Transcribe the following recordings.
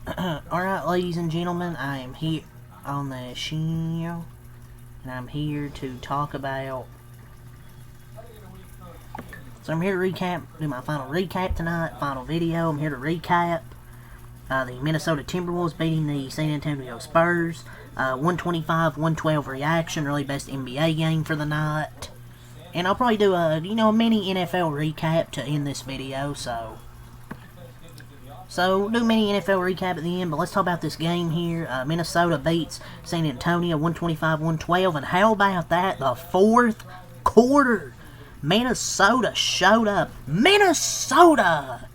Alright, ladies and gentlemen, I am here on the show, and I'm here to talk about. So I'm here to do my final recap tonight, final video. I'm here to recap the Minnesota Timberwolves beating the San Antonio Spurs. 125-112 reaction, really best NBA game for the night. And I'll probably do a mini NFL recap to end this video, so do a mini NFL recap at the end, but let's talk about this game here. Minnesota beats San Antonio 125-112, and how about that? The fourth quarter, Minnesota showed up. Minnesota!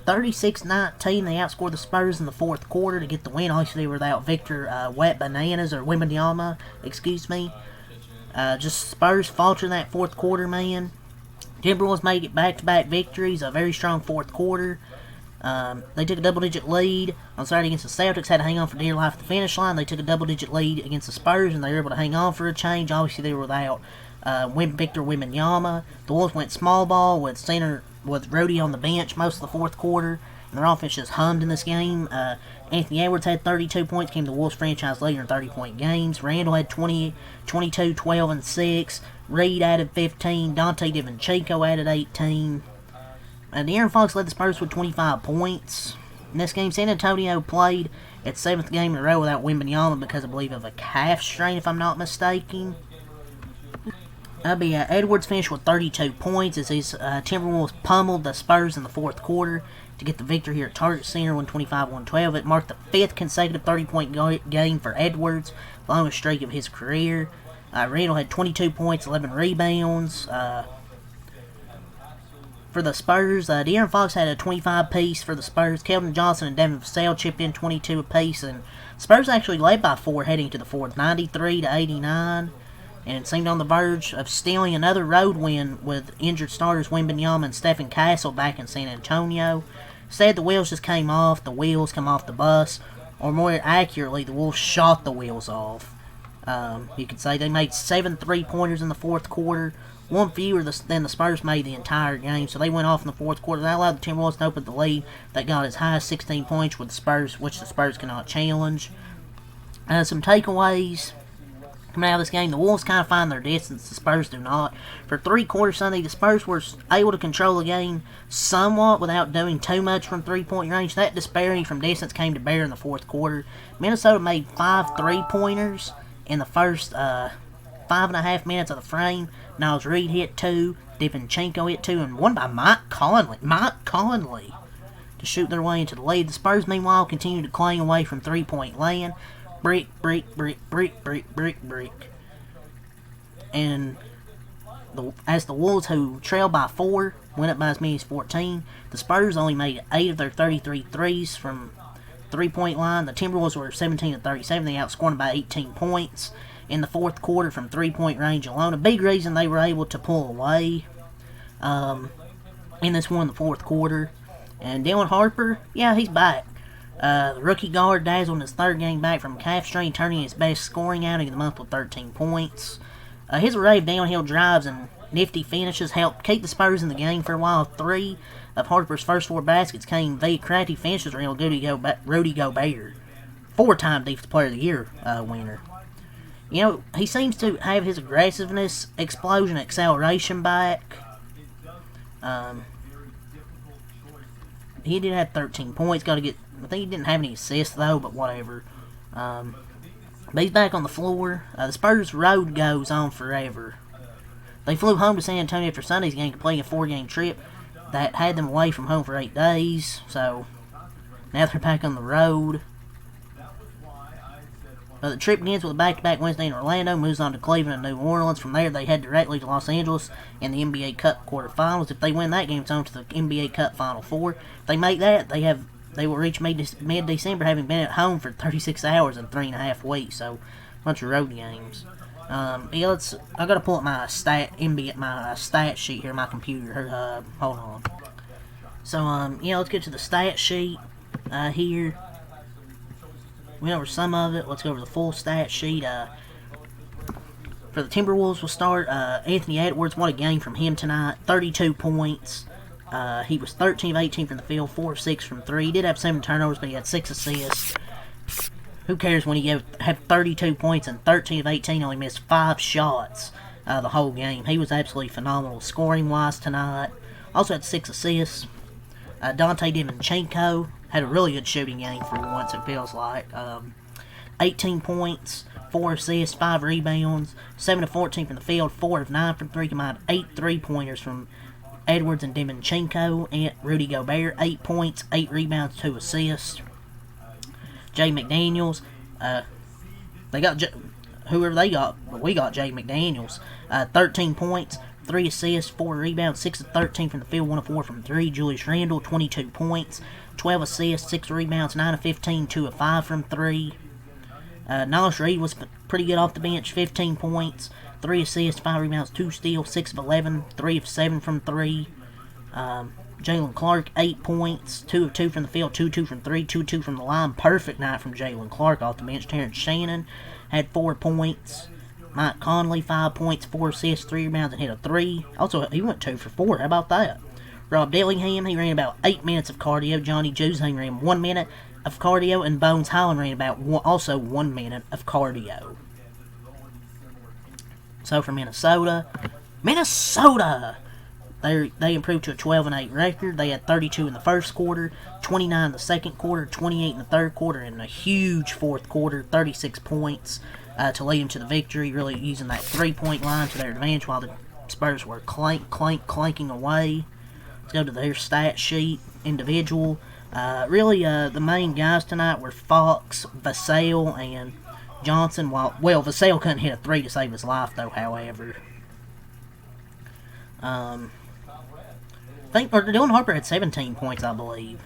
36-19, they outscored the Spurs in the fourth quarter to get the win. Obviously, without Victor Wembanyama, excuse me. Just Spurs faltered in that fourth quarter, man. Timberwolves made it back-to-back victories, a very strong fourth quarter. They took a double-digit lead on Saturday against the Celtics, had to hang on for dear life at the finish line. They took a double-digit lead against the Spurs, and they were able to hang on for a change. Obviously, they were without Victor Wembanyama. The Wolves went small ball with Rudy on the bench most of the fourth quarter, and their offense just hummed in this game. Anthony Edwards had 32 points, became the Wolves franchise leader in 30-point games. Randall had 22, 12, and 6. Reed added 15. Dante DiVincenzo added 18. De'Aaron Fox led the Spurs with 25 points. In this game, San Antonio played its 7th game in a row without Wembanyama because I believe of a calf strain, if I'm not mistaken. Edwards finished with 32 points as his Timberwolves pummeled the Spurs in the fourth quarter to get the victory here at Target Center, 125-112. It marked the 5th consecutive 30-point game for Edwards, the longest streak of his career. Randall had 22 points, 11 rebounds. For the Spurs, De'Aaron Fox had a 25-piece for the Spurs. Keldon Johnson and Devin Vassell chipped in 22 apiece, and Spurs actually led by 4 heading to the fourth, 93-89. And it seemed on the verge of stealing another road win with injured starters Wembanyama and Stephen Castle back in San Antonio. Instead, the wheels just came off. The wheels come off the bus, or more accurately, the Wolves shot the wheels off. You could say they made 7 three-pointers in the fourth quarter, one fewer than the Spurs made the entire game, so they went off in the fourth quarter. That allowed the Timberwolves to open the lead. That got as high as 16 points with the Spurs, which the Spurs cannot challenge. Some takeaways coming out of this game: the Wolves kind of find their distance, the Spurs do not. For 3 quarters Sunday, the Spurs were able to control the game somewhat without doing too much from 3-point range. That disparity from distance came to bear in the fourth quarter. Minnesota made 5 three-pointers in the first 5.5 minutes of the frame. Niles Reed hit 2, DiVincenzo hit 2, and one by Mike Conley to shoot their way into the lead. The Spurs, meanwhile, continued to clang away from 3-point land. Brick. And as the Wolves, who trailed by 4, went up by as many as 14, the Spurs only made 8 of their 33 threes from 3-point line. The Timberwolves were 17 of 37. They outscored them by 18 points in the fourth quarter from 3-point range alone. A big reason they were able to pull away in this one in the fourth quarter. And Dylan Harper, yeah, he's back. The rookie guard dazzled in his 3rd game back from calf strain, turning his best scoring outing of the month with 13 points. His array of downhill drives and nifty finishes helped keep the Spurs in the game for a while. 3 of Harper's first 4 baskets came via crafty finishes from Rudy Gobert, 4-time Defensive Player of the Year winner. You know, he seems to have his aggressiveness, explosion, acceleration back. He did have 13 points. I think he didn't have any assists, though, but whatever. But he's back on the floor. The Spurs' road goes on forever. They flew home to San Antonio after Sunday's game, completing a 4-game trip that had them away from home for 8 days. So, now they're back on the road. The trip begins with a back-to-back Wednesday in Orlando, moves on to Cleveland and New Orleans. From there, they head directly to Los Angeles in the NBA Cup quarterfinals. If they win that game, it's on to the NBA Cup Final Four. If they make that, they will reach mid-December, having been at home for 36 hours and 3.5 weeks. So, a bunch of road games. I gotta pull up my stat sheet here, my computer. Hold on. So, let's get to the stat sheet here. We went over some of it. Let's go over the full stat sheet. For the Timberwolves, we'll start. Anthony Edwards, what a game from him tonight. 32 points, He was 13 of 18 from the field, 4 of 6 from 3. He did have 7 turnovers, but he had 6 assists. Who cares when he had 32 points and 13 of 18, only missed 5 shots the whole game. He was absolutely phenomenal scoring-wise tonight. Also had 6 assists. Dante Divonchenko had a really good shooting game for once, it feels like. 18 points, 4 assists, 5 rebounds, 7 of 14 from the field, 4 of 9 from 3, combined 8 3-pointers from Edwards and Divonchenko, and Rudy Gobert, 8 points, 8 rebounds, 2 assists. Jay McDaniels, they got whoever they got, but we got Jay McDaniels, 13 points, 3 assists, 4 rebounds, 6 of 13 from the field, 1 of 4 from 3. Julius Randle, 22 points, 12 assists, 6 rebounds, 9 of 15, 2 of 5 from 3. Naz Reid was pretty good off the bench, 15 points, 3 assists, 5 rebounds, 2 steals, 6 of 11, 3 of 7 from 3. Jalen Clark, 8 points, 2 of 2 from the field, 2 of 2 from 3, 2 of 2 from the line. Perfect night from Jalen Clark off the bench. Terrence Shannon had 4 points. Mike Conley, 5 points, 4 assists, 3 rebounds, and hit a 3. Also, he went 2 for 4. How about that? Rob Dillingham, he ran about 8 minutes of cardio. Johnny Juzang ran 1 minute of cardio, and Bones Holland ran about also 1 minute of cardio. So for Minnesota, they improved to a 12-8 record. They had 32 in the first quarter, 29 in the second quarter, 28 in the third quarter, and a huge fourth quarter, 36 points to lead them to the victory, really using that three-point line to their advantage while the Spurs were clanking away. Let's go to their stat sheet, individual. The main guys tonight were Fox, Vassell, and Johnson. Vassell couldn't hit a 3 to save his life, though, however. Dylan Harper had 17 points, I believe.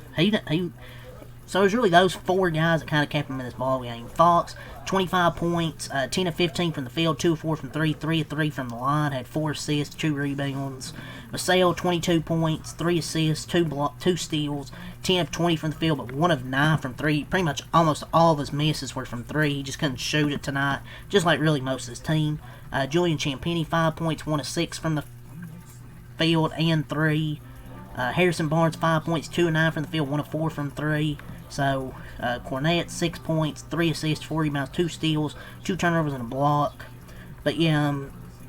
So it was really those 4 guys that kind of kept him in this ball game. Fox, 25 points, 10 of 15 from the field, 2 of 4 from 3, 3 of 3 from the line, had 4 assists, 2 rebounds. Vassell, 22 points, 3 assists, 2 steals, 10 of 20 from the field, but 1 of 9 from 3. Pretty much almost all of his misses were from 3. He just couldn't shoot it tonight, just like really most of his team. Julian Champagnie, 5 points, 1 of 6 from the field and 3. Harrison Barnes, 5 points, 2 of 9 from the field, 1 of 4 from 3. So, Cornette, 6 points, 3 assists, 4 rebounds, 2 steals, 2 turnovers, and a block. But yeah,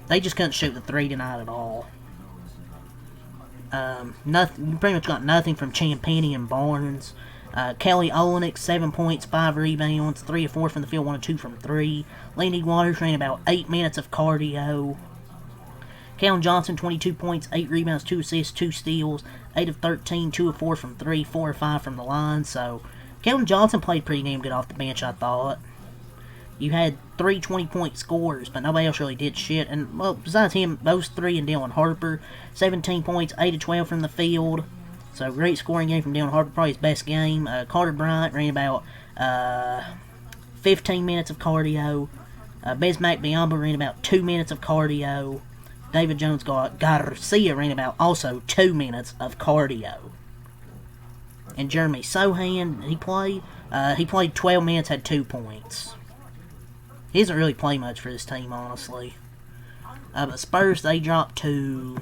they just couldn't shoot the 3 tonight at all. You pretty much got nothing from Champagnie and Barnes. Kelly Olynyk, 7 points, 5 rebounds, 3 of 4 from the field, 1 of 2 from 3. Landy Waters ran about 8 minutes of cardio. Calen Johnson, 22 points, 8 rebounds, 2 assists, 2 steals, 8 of 13, 2 of 4 from 3, 4 of 5 from the line. So, Calen Johnson played pretty damn good off the bench, I thought. You had 3 20-point scorers, but nobody else really did shit. And, well, besides him, those 3 and Dylan Harper, 17 points, 8 of 12 from the field. So, great scoring game from Dylan Harper, probably his best game. Carter Bryant ran about 15 minutes of cardio. Bismack Biyombo ran about 2 minutes of cardio. David Jones Garcia ran about also 2 minutes of cardio. And Jeremy Sohan, he played 12 minutes, had 2 points. He doesn't really play much for this team, honestly. But Spurs, they dropped to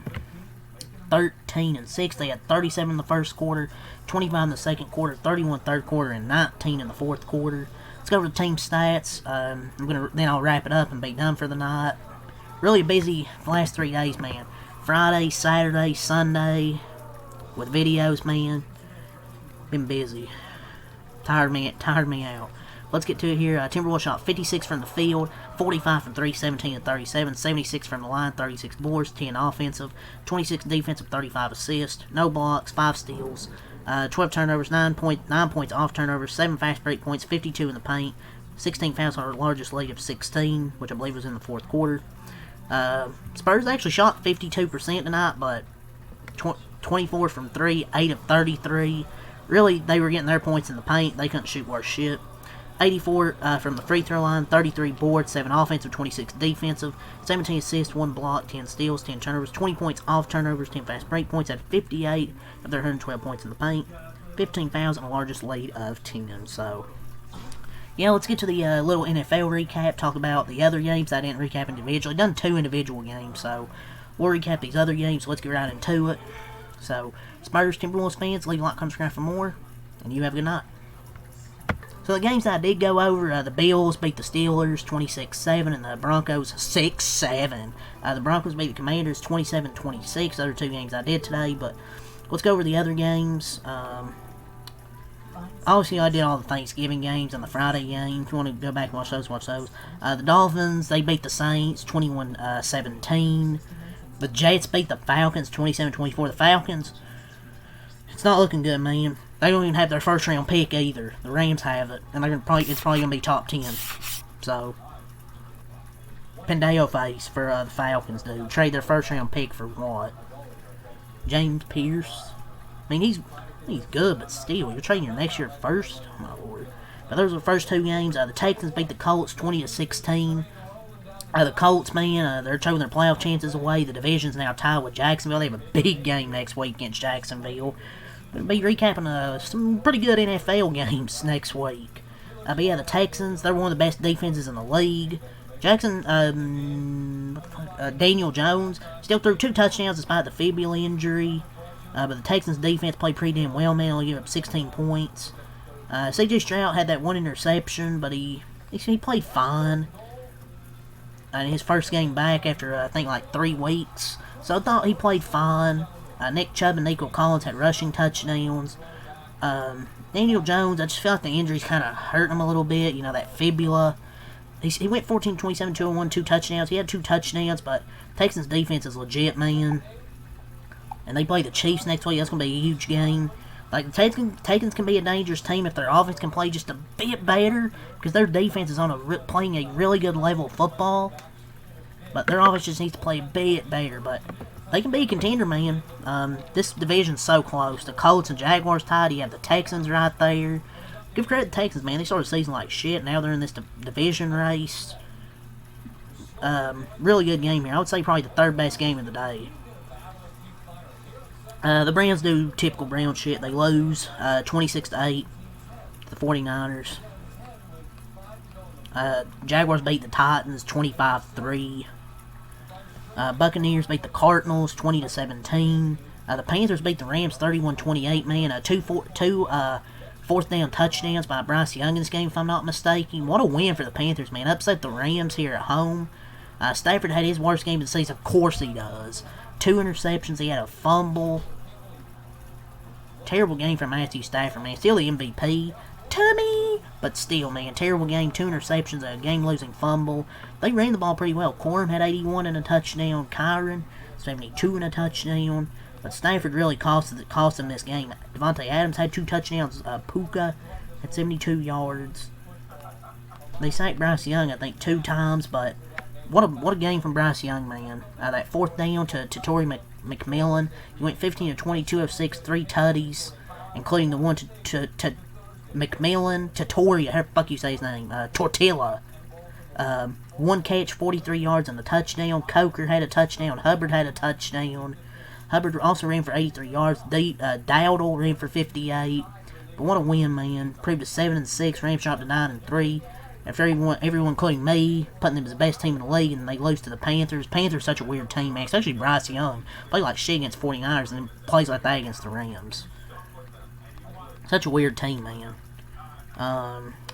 13-6. They had 37 in the first quarter, 25 in the second quarter, 31 third quarter, and 19 in the fourth quarter. Let's go over the team stats. Then I'll wrap it up and be done for the night. Really busy the last 3 days, man. Friday, Saturday, Sunday, with videos, man. Been busy. Tired me out. Let's get to it here. Timberwolves shot 56 from the field, 45 from 3, 17 and 37, 76 from the line, 36 boards, 10 offensive, 26 defensive, 35 assists, no blocks, 5 steals, 12 turnovers, 9 points off turnovers, 7 fast break points, 52 in the paint, 16 fouls, our largest lead of 16, which I believe was in the fourth quarter. Spurs actually shot 52% tonight, but 24 from 3, 8 of 33. Really, they were getting their points in the paint. They couldn't shoot worth shit. 84 from the free throw line, 33 boards, 7 offensive, 26 defensive, 17 assists, 1 block, 10 steals, 10 turnovers, 20 points off turnovers, 10 fast break points, had 58 of their 112 points in the paint, 15 fouls, and the largest lead of 10. So, yeah, let's get to the little NFL recap, talk about the other games. I didn't recap individually. Done 2 individual games, so we'll recap these other games. Let's get right into it. So, Spurs, Timberwolves fans, leave a like, comment, subscribe for more, and you have a good night. So the games I did go over, the Bills beat the Steelers 26-7, and the Broncos 6-7. The Broncos beat the Commanders 27-26. Those are two games I did today, but let's go over the other games. Obviously, I did all the Thanksgiving games and the Friday game. If you want to go back and watch those, watch those. The Dolphins, they beat the Saints 21-17. The Jets beat the Falcons 27-24. The Falcons, it's not looking good, man. They don't even have their first round pick either. The Rams have it, and it's probably gonna be top 10. So, Pendeo face for the Falcons, dude. Trade their first round pick for what? James Pierce. I mean, he's good, but still, you're trading your next year first. Oh my lord. But those are the first two games. The Texans beat the Colts 20-16. The Colts, man, they're throwing their playoff chances away. The division's now tied with Jacksonville. They have a big game next week against Jacksonville. We'll be recapping some pretty good NFL games next week. But yeah, the Texans, they're one of the best defenses in the league. Daniel Jones still threw 2 touchdowns despite the fibula injury. But the Texans defense played pretty damn well, man. Only gave up 16 points. C.J. Stroud had that one interception, but he played fine. In his first game back after, I think, like 3 weeks. So I thought he played fine. Nick Chubb and Nico Collins had rushing touchdowns. Daniel Jones, I just feel like the injuries kind of hurt him a little bit. You know, that fibula. He went 14-27, 201, 2 touchdowns. He had 2 touchdowns, but Texans defense is legit, man. And they play the Chiefs next week. That's going to be a huge game. Like, the Texans can be a dangerous team if their offense can play just a bit better, because their defense is playing a really good level of football. But their offense just needs to play a bit better. But they can be a contender, man. This division's so close. The Colts and Jaguars tied. You have the Texans right there. Give credit to the Texans, man. They started the season like shit. Now they're in this division race. Really good game here. I would say probably the 3rd best game of the day. The Browns do typical Brown shit. They lose 26-8 to the 49ers. Jaguars beat the Titans 25-3. Buccaneers beat the Cardinals 20-17. The Panthers beat the Rams 31-28. Man, two fourth down touchdowns by Bryce Young in this game, if I'm not mistaken. What a win for the Panthers, man. Upset the Rams here at home. Stafford had his worst game of the season. Of course he does. 2 interceptions. He had a fumble. Terrible game for Matthew Stafford, man. Still the MVP. Tummy! But still, man, terrible game. 2 interceptions, a game-losing fumble. They ran the ball pretty well. Corum had 81 and a touchdown. Kyron, 72 and a touchdown. But Stafford really cost him this game. Devontae Adams had 2 touchdowns. Puka had 72 yards. They sacked Bryce Young, I think, 2 times, but what a game from Bryce Young, man. That 4th down to Torrey McMillan. He went 15-22 of 6, 3 tutties, including the one to McMillan, Torrey, how the fuck you say his name? Tortilla. 1 catch, 43 yards and a touchdown. Coker had a touchdown. Hubbard had a touchdown. Hubbard also ran for 83 yards. Dowdle ran for 58. But what a win, man. Proved to 7-6. Rams dropped to 9-3. After everyone, including me, putting them as the best team in the league, and they lose to the Panthers. Panthers such a weird team, man. Especially Bryce Young. Played like shit against 49ers and then plays like that against the Rams. Such a weird team, man.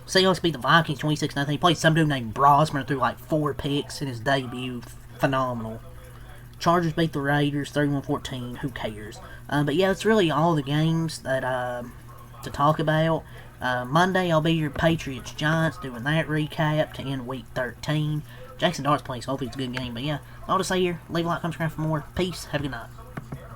Seahawks beat the Vikings 26-0. He played some dude named Brosmer through like 4 picks in his debut. Phenomenal. Chargers beat the Raiders 31-14. Who cares? But yeah, that's really all the games that to talk about. Monday, I'll be your Patriots-Giants, doing that recap to end Week 13. Jackson Dart's playing, so hopefully it's a good game. But yeah, all to say here, leave a like, subscribe for more. Peace, have a good night.